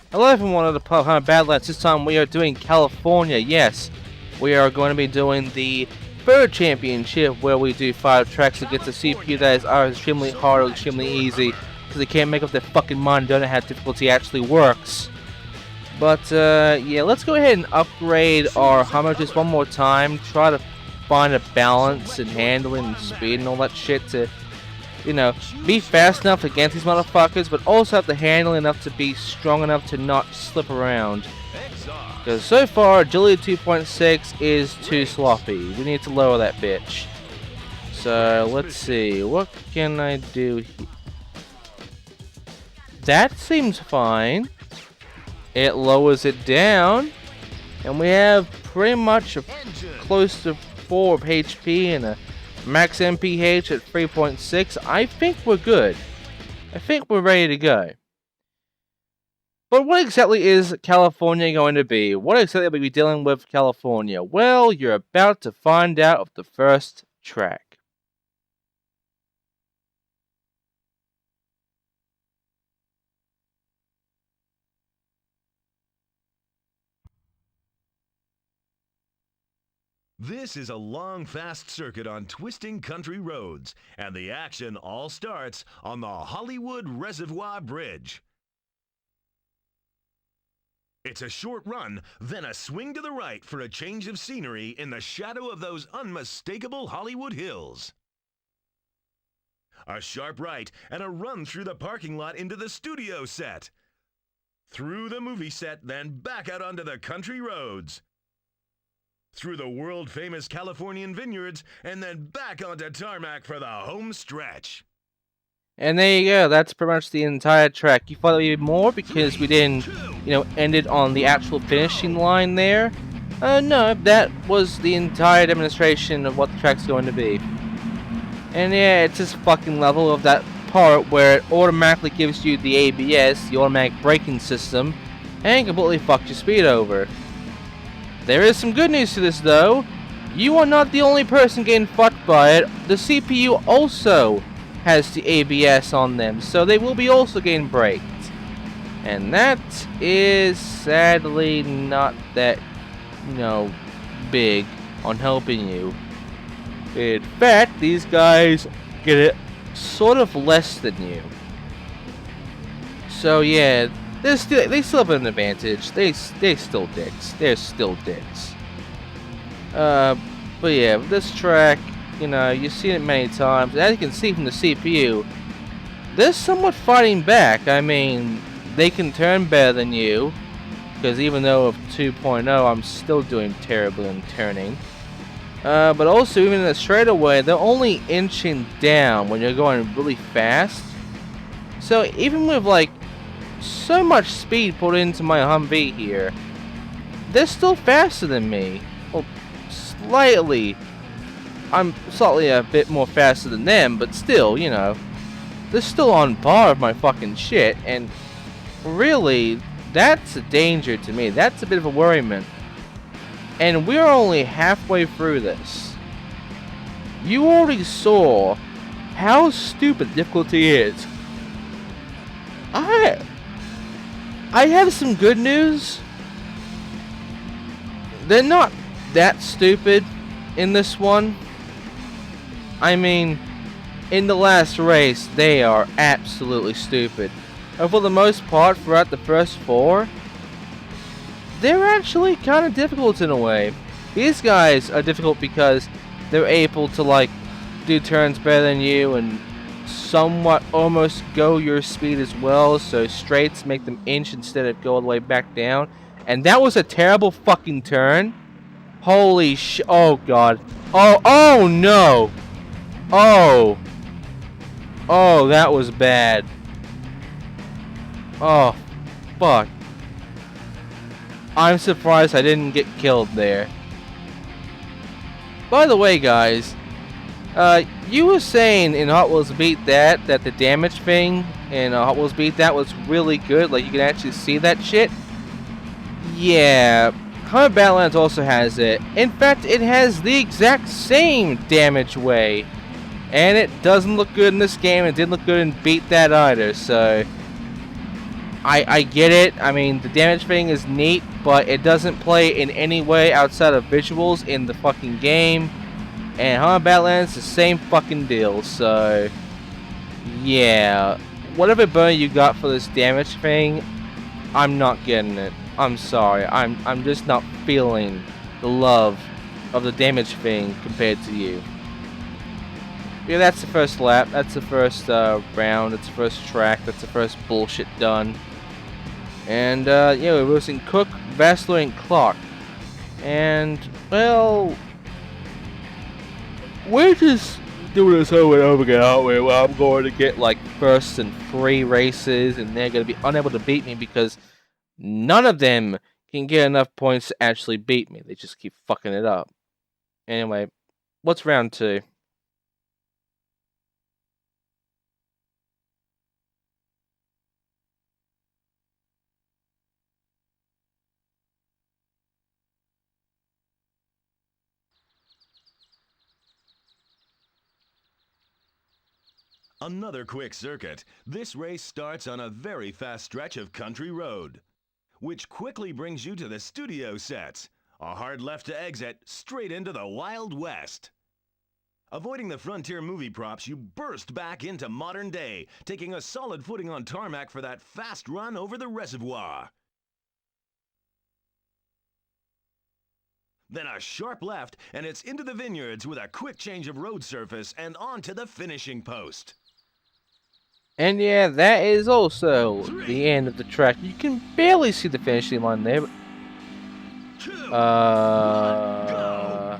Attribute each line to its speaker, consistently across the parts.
Speaker 1: Hello everyone of the Badlands. This time we are doing California. Yes, we are going to be doing the third championship where we do 5 tracks against a CPU that is either extremely hard or extremely easy because they can't make up their fucking mind, don't know how difficulty actually works. But yeah, let's go ahead and upgrade our Hummer just one more time. Try to find a balance in handling and speed and all that shit to, you know, be fast enough against these motherfuckers, but also have the handle enough to be strong enough to not slip around. Because so far, agility 2.6 is too sloppy. We need to lower that bitch. So, let's see. What can I do here? That seems fine. It lowers it down. And we have pretty much close to 4 of HP and a max MPH at 3.6. I think we're good. I think we're ready to go. But what exactly is California going to be? What exactly are we dealing with California? Well, you're about to find out of the first track.
Speaker 2: This is a long, fast circuit on twisting country roads, and the action all starts on the Hollywood Reservoir Bridge. It's a short run, then a swing to the right for a change of scenery in the shadow of those unmistakable Hollywood hills. A sharp right and a run through the parking lot into the studio set. Through the movie set, then back out onto the country roads. Through the world-famous Californian vineyards, and then back onto tarmac for the home stretch.
Speaker 1: And there you go, that's pretty much the entire track. You thought there would be more because we didn't, end it on the actual finishing line there? No, that was the entire demonstration of what the track's going to be. And yeah, it's this fucking level of that part where it automatically gives you the ABS, the automatic braking system, and completely fucks your speed over. There is some good news to this though. You are not the only person getting fucked by it. The CPU also has the ABS on them, so they will be also getting braked. And that is sadly not that, big on helping you. In fact, these guys get it sort of less than you. So yeah, they still have an advantage. They're still dicks. They're still dicks. But yeah, this track, you've seen it many times. As you can see from the CPU, they're somewhat fighting back. I mean, they can turn better than you, because even though of 2.0, I'm still doing terribly in turning. But also, even in the straightaway, they're only inching down when you're going really fast. So even with so much speed put into my Humvee here, they're still faster than me. Well, slightly. I'm slightly a bit more faster than them, but still, they're still on par with my fucking shit, and really, that's a danger to me. That's a bit of a worriment. And we're only halfway through this. You already saw how stupid difficulty is. I have some good news. They're not that stupid in this one. I mean, in the last race, they are absolutely stupid. And for the most part, throughout the first 4, they're actually kind of difficult in a way. These guys are difficult because they're able to, do turns better than you and somewhat almost go your speed as well, so straights make them inch instead of go all the way back down. And that was a terrible fucking turn. Holy sh... Oh, God. Oh, no. Oh, that was bad. Oh, fuck. I'm surprised I didn't get killed there. By the way, guys, you were saying in Hot Wheels Beat That the damage thing in Hot Wheels Beat That was really good, like you can actually see that shit. Yeah, Badlands also has it. In fact, it has the exact same damage way. And it doesn't look good in this game. It didn't look good in Beat That either, so I get it. I mean, the damage thing is neat, but it doesn't play in any way outside of visuals in the fucking game. And Haunted Badlands, the same fucking deal. So, yeah. Whatever burn you got for this damage thing, I'm not getting it. I'm sorry. I'm just not feeling the love of the damage thing compared to you. Yeah, that's the first lap. That's the first round. That's the first track. That's the first bullshit done. And, yeah, we're losing Cook, Vassler, and Clark. And, well, we're just doing this over and over again, aren't we? Well, I'm going to get, like, first in 3 races, and they're going to be unable to beat me because none of them can get enough points to actually beat me. They just keep fucking it up. Anyway, what's round 2?
Speaker 2: Another quick circuit. This race starts on a very fast stretch of country road, which quickly brings you to the studio sets. A hard left to exit, straight into the Wild West. Avoiding the frontier movie props, you burst back into modern day, taking a solid footing on tarmac for that fast run over the reservoir. Then a sharp left, and it's into the vineyards with a quick change of road surface and on to the finishing post.
Speaker 1: And yeah, that is also the end of the track. You can barely see the finishing line there. But,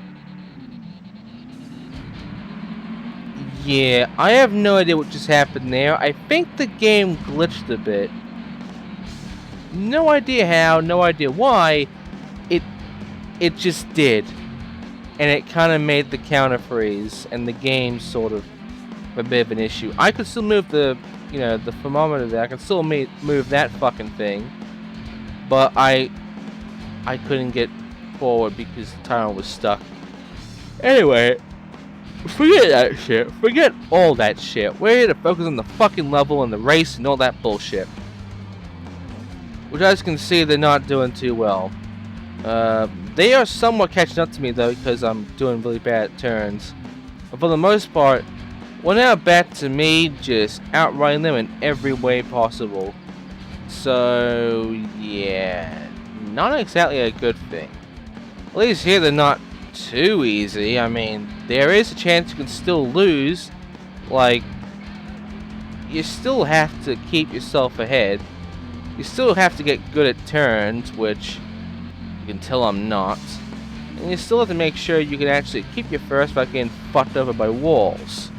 Speaker 1: yeah, I have no idea what just happened there. I think the game glitched a bit. No idea how, no idea why. It just did. And it kind of made the counter freeze, and the game sort of a bit of an issue. I could still move the, you know, the thermometer there. I can still move that fucking thing, but I couldn't get forward because the timer was stuck. Anyway, forget that shit. Forget all that shit. We're here to focus on the fucking level and the race and all that bullshit. Which, as you can see, they're not doing too well. They are somewhat catching up to me though, because I'm doing really bad at turns. But for the most part, we're now back to me just outrunning them in every way possible. So, yeah, not exactly a good thing. At least here they're not too easy. I mean, there is a chance you can still lose. Like, you still have to keep yourself ahead. You still have to get good at turns, which you can tell I'm not. And you still have to make sure you can actually keep your first without getting fucked over by walls.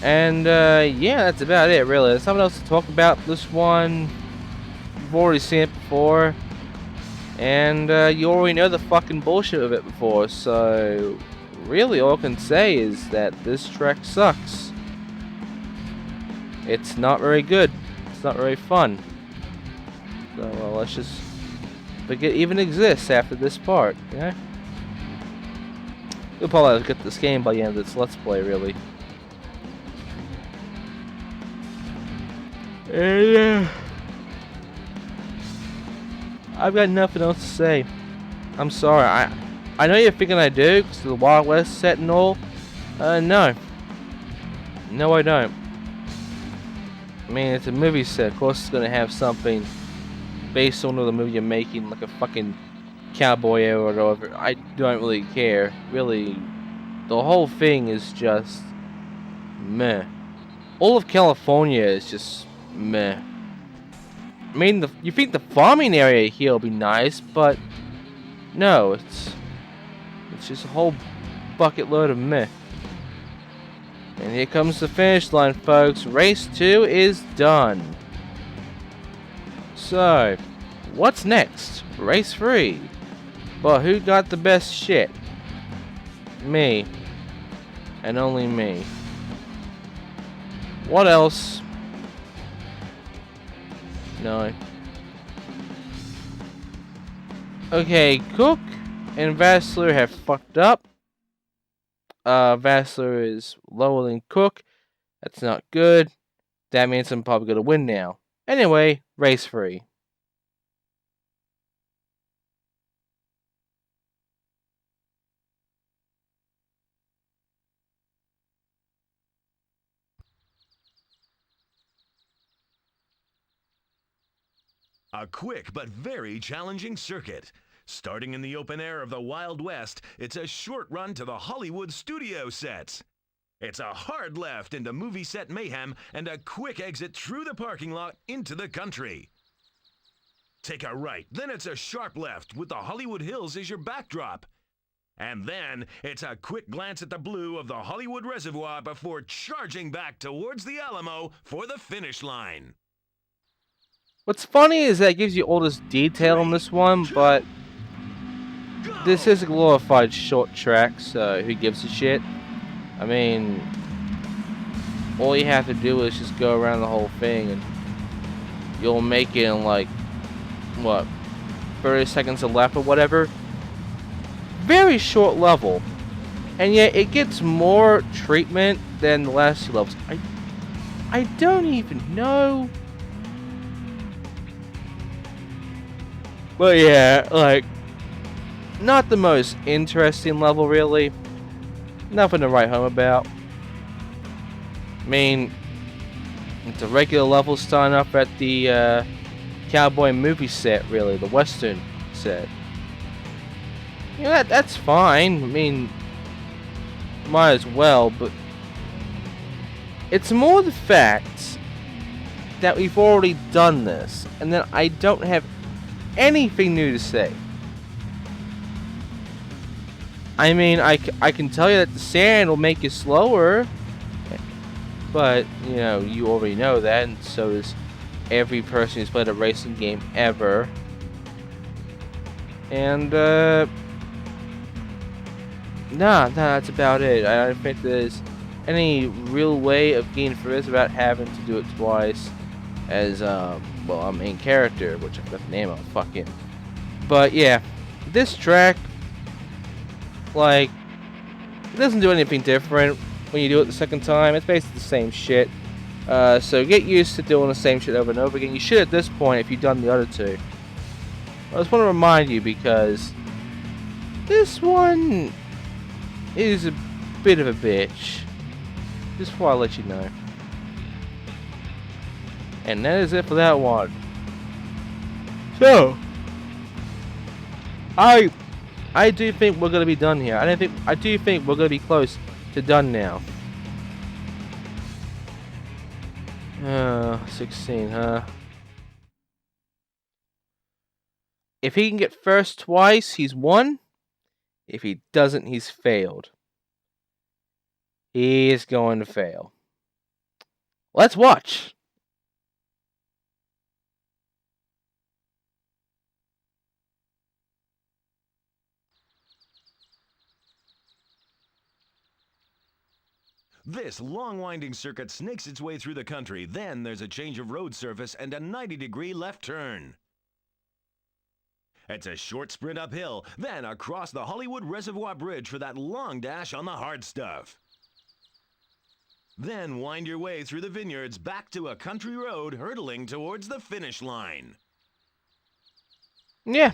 Speaker 1: And, yeah, that's about it, really. There's something else to talk about. This one, you've already seen it before. And, you already know the fucking bullshit of it before. So, really, all I can say is that this track sucks. It's not very good. It's not very fun. So, well, let's just forget it even exists after this part, you know? You'll probably get this game by the end of this Let's Play, really. And, I've got nothing else to say. I'm sorry. I know you're thinking I do, because of the Wild West set and all. No. No, I don't. I mean, it's a movie set. Of course it's going to have something based on the movie you're making, like a fucking cowboy era or whatever. I don't really care. Really, the whole thing is just meh. All of California is just meh. I mean, you think the farming area here will be nice, but no, it's just a whole bucket load of meh. And here comes the finish line, folks. Race 2 is done. So, what's next? Race 3. Well, who got the best shit? Me. And only me. What else? No. Okay, Cook and Vassler have fucked up. Vassler is lower than Cook. That's not good. That means I'm probably gonna win now. Anyway, race 3.
Speaker 2: A quick but very challenging circuit. Starting in the open air of the Wild West, it's a short run to the Hollywood studio sets. It's a hard left into movie set mayhem and a quick exit through the parking lot into the country. Take a right, then it's a sharp left with the Hollywood Hills as your backdrop. And then it's a quick glance at the blue of the Hollywood Reservoir before charging back towards the Alamo for the finish line.
Speaker 1: What's funny is that it gives you all this detail on this one, but this is a glorified short track, so who gives a shit? I mean, all you have to do is just go around the whole thing and you'll make it in like, what, 30 seconds a lap or whatever. Very short level, and yet it gets more treatment than the last two levels. I don't even know. But yeah, like, not the most interesting level really. Nothing to write home about. I mean, it's a regular level starting up at the cowboy movie set, really, the western set. You know, that's fine. I mean, might as well, but it's more the fact that we've already done this, and then I don't have anything new to say. I mean, I can tell you that the sand will make you slower, but, you know, you already know that, and so does every person who's played a racing game ever. And, nah, that's about it. I don't think there's any real way of gaining further without having to do it twice as, well, a main character, which I forgot the name of, fuck him. But, yeah, this track, like, it doesn't do anything different when you do it the second time. It's basically the same shit. So get used to doing the same shit over and over again. You should at this point if you've done the other two. I just want to remind you because this one is a bit of a bitch. Just before I let you know. And that is it for that one. So, I do think we're gonna be done here. I do think we're gonna be close to done now. 16, huh? If he can get first twice, he's won. If he doesn't, he's failed. He is going to fail. Let's watch.
Speaker 2: This long winding circuit snakes its way through the country. Then there's a change of road surface and a 90-degree left turn. It's a short sprint uphill, then across the Hollywood Reservoir Bridge for that long dash on the hard stuff. Then wind your way through the vineyards back to a country road hurtling towards the finish line.
Speaker 1: Yeah.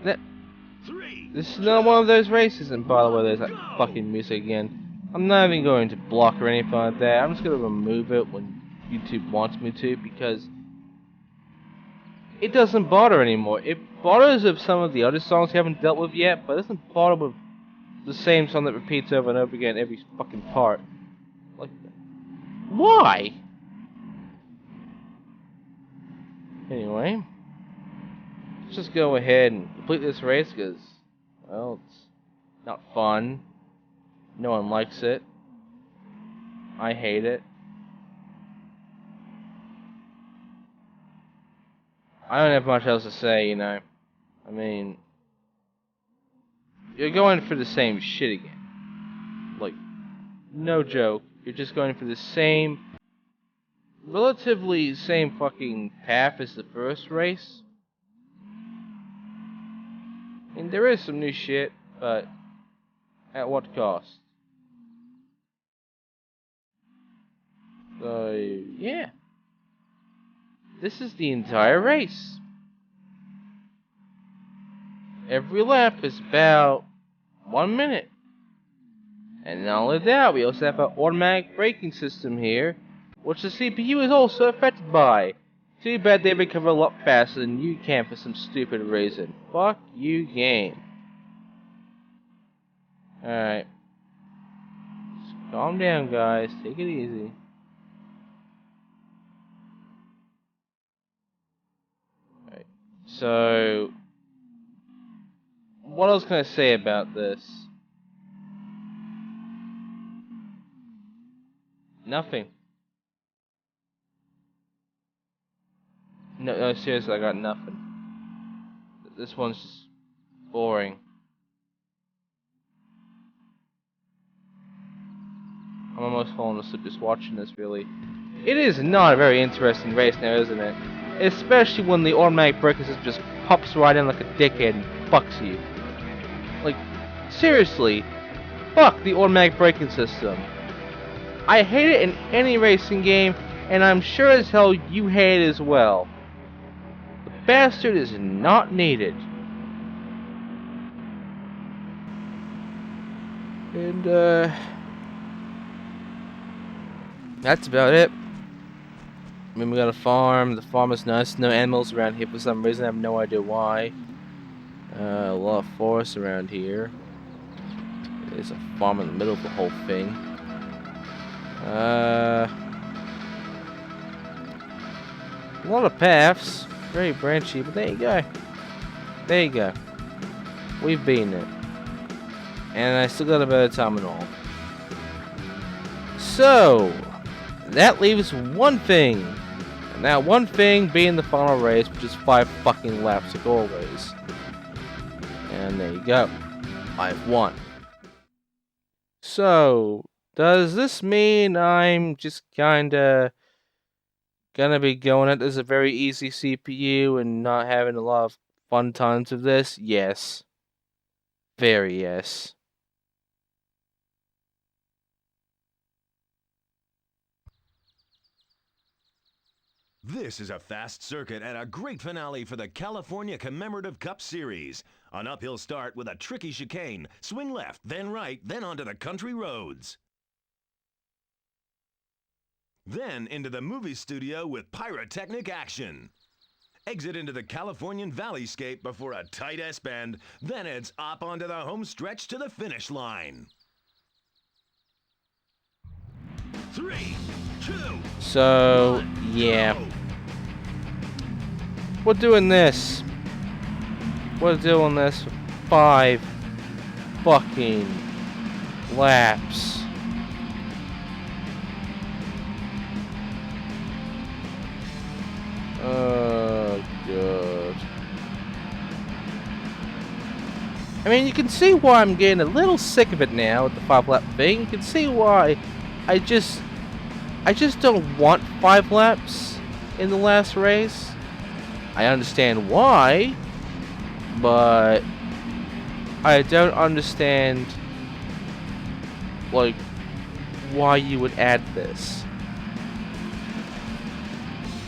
Speaker 1: This is not one of those races, and by the way, there's that fucking music again. I'm not even going to block or anything like that. I'm just going to remove it when YouTube wants me to, because it doesn't bother anymore. It bothers with some of the other songs we haven't dealt with yet, but it doesn't bother with the same song that repeats over and over again every fucking part. Like, why? Anyway, let's just go ahead and complete this race, because, well, it's not fun. No one likes it. I hate it. I don't have much else to say, you know. I mean, you're going for the same shit again. Like, no joke. You're just going for the same, relatively same fucking path as the first race. I mean, there is some new shit, but at what cost? So, yeah. this is the entire race. Every lap is about 1 minute. And not only that, we also have an automatic braking system here, which the CPU is also affected by. Too bad they recover a lot faster than you can for some stupid reason. Fuck you, game. Alright. Calm down, guys. Take it easy. Alright. So, what else can I say about this? Nothing. No, seriously, I got nothing. This one's just boring. I'm almost falling asleep just watching this, really. It is not a very interesting race now, isn't it? Especially when the automatic braking system just pops right in like a dickhead and fucks you. Like, seriously, fuck the automatic braking system. I hate it in any racing game, and I'm sure as hell you hate it as well. The bastard is not needed. And, that's about it. I mean, we got a farm. The farm is nice. No animals around here for some reason. I have no idea why. A lot of forest around here. There's a farm in the middle of the whole thing. A lot of paths. Very branchy, but there you go. There you go. We've been it. And I still got a bit of time and all. So, that leaves one thing. And that one thing being the final race, which is 5 fucking laps like always. And there you go. I've won. So, does this mean I'm just kinda gonna be going at this a very easy CPU and not having a lot of fun times with this? Yes. Very yes.
Speaker 2: This is a fast circuit and a great finale for the California Commemorative Cup Series. An uphill start with a tricky chicane. Swing left, then right, then onto the country roads. Then into the movie studio with pyrotechnic action. Exit into the Californian valleyscape before a tight S-bend, then it's up onto the home stretch to the finish line. 3, 2,
Speaker 1: So,
Speaker 2: 1,
Speaker 1: yeah.
Speaker 2: go.
Speaker 1: We're doing this. We're doing this for 5 fucking laps. Oh, God. I mean, you can see why I'm getting a little sick of it now with the 5-lap thing. You can see why I just don't want 5 laps in the last race. I understand why, but I don't understand, like, why you would add this.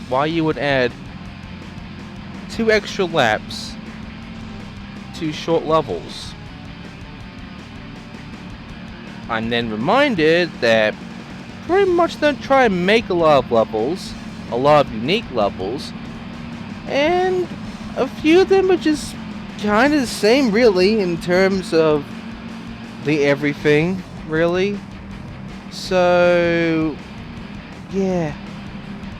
Speaker 1: Why you would add 2 extra laps to short levels. I'm then reminded that pretty much don't try and make a lot of levels, a lot of unique levels, and a few of them are just kind of the same, really, in terms of the everything, really. So, yeah,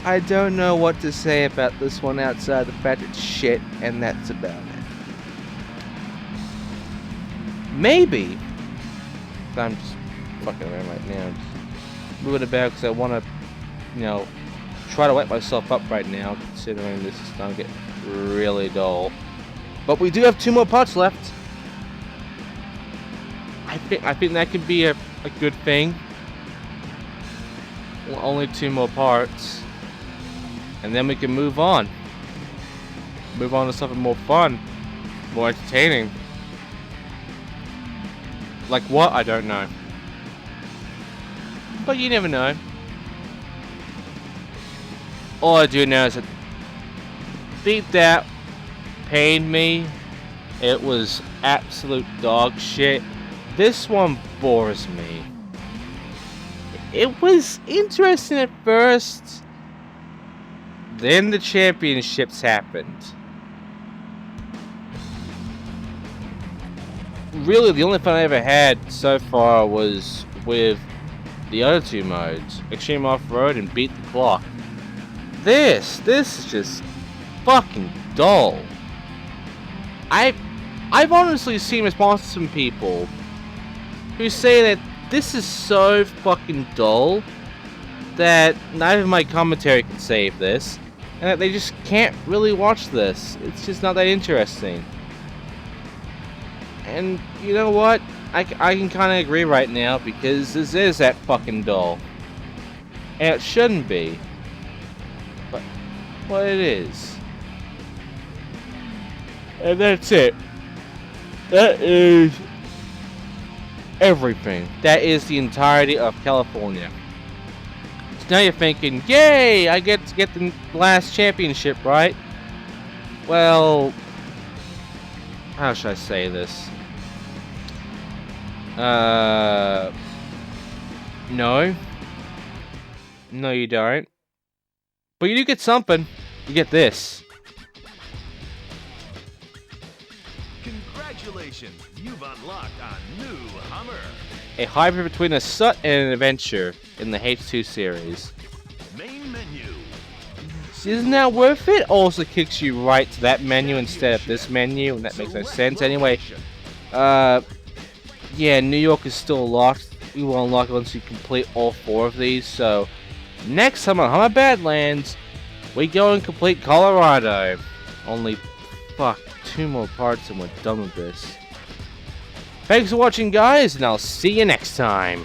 Speaker 1: I don't know what to say about this one outside the fact it's shit, and that's about it. Maybe, I'm just fucking around right now, just moving about because I want to, you know, try to wake myself up right now, considering this is going to get really dull. But we do have 2 more parts left. I think that could be a good thing. Well, only 2 more parts, and then we can move on. Move on to something more fun, more entertaining. Like what? I don't know. But you never know. All I do know is that beat that pained me. It was absolute dog shit. This one bores me. It was interesting at first. Then the championships happened. Really, the only fun I ever had so far was with the other two modes, Extreme Off-Road and Beat the Clock. This is just fucking dull. I've honestly seen responses from people who say that this is so fucking dull that not even my commentary can save this, and that they just can't really watch this. It's just not that interesting. And you know what? I can kind of agree right now, because this is that fucking dull. And it shouldn't be. But it is. And that's it. That is everything. That is the entirety of California. So now you're thinking, yay, I get to get the last championship, right? Well, how should I say this? No. No, you don't. But you do get something. You get this.
Speaker 2: Congratulations, you've unlocked a new Hummer.
Speaker 1: A hybrid between a SUT and an adventure in the H2 series.
Speaker 2: Main menu.
Speaker 1: Isn't that worth it? Also kicks you right to that menu instead of this menu, and that makes no sense. Anyway, yeah, New York is still locked. We will unlock it once you complete all 4 of these. So, next time on Hummer Badlands, we go and complete Colorado. Only, fuck, 2 more parts and we're done with this. Thanks for watching, guys, and I'll see you next time.